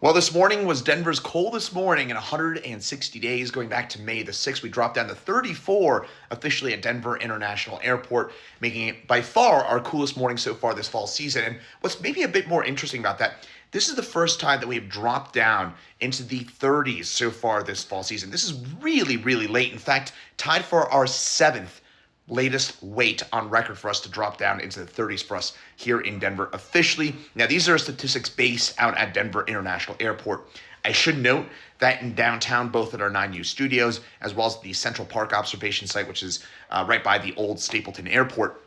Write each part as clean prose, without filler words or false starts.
Well, this morning was Denver's coldest morning in 160 days. Going back to May the 6th, we dropped down to 34 officially at Denver International Airport, making it by far our coolest morning so far this fall season. And what's maybe a bit more interesting about that, this is the first time that we have dropped down into the 30s so far this fall season. This is really, really late. In fact, tied for our seventh latest weight on record for us to drop down into the 30s for us here in Denver officially. Now, these are statistics based out at Denver International Airport. I should note that in downtown, both at our 9U studios, as well as the Central Park observation site, which is right by the old Stapleton Airport,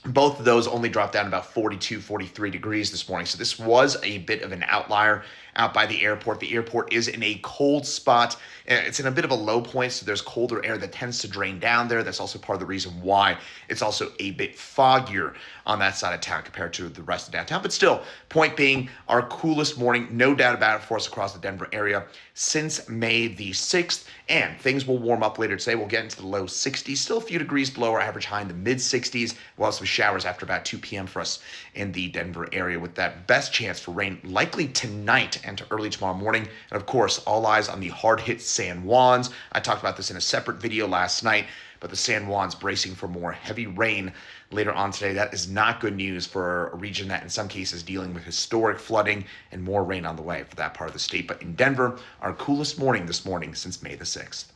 both of those only dropped down about 42, 43 degrees this morning. So this was a bit of an outlier out by the airport. The airport is in a cold spot. It's in a bit of a low point, so there's colder air that tends to drain down there. That's also part of the reason why it's also a bit foggier on that side of town compared to the rest of downtown. But still, point being, our coolest morning, no doubt about it, for us across the Denver area since May the 6th. And things will warm up later today. We'll get into the low 60s, still a few degrees below our average high in the mid 60s. We'll have some showers after about 2 p.m. for us in the Denver area, with that best chance for rain likely tonight and to early tomorrow morning. And of course, all eyes on the hard-hit San Juans. I talked about this in a separate video last night, but the San Juans bracing for more heavy rain later on today. That is not good news for a region that in some cases dealing with historic flooding and more rain on the way for that part of the state. But in Denver, our coolest morning this morning since May the 6th.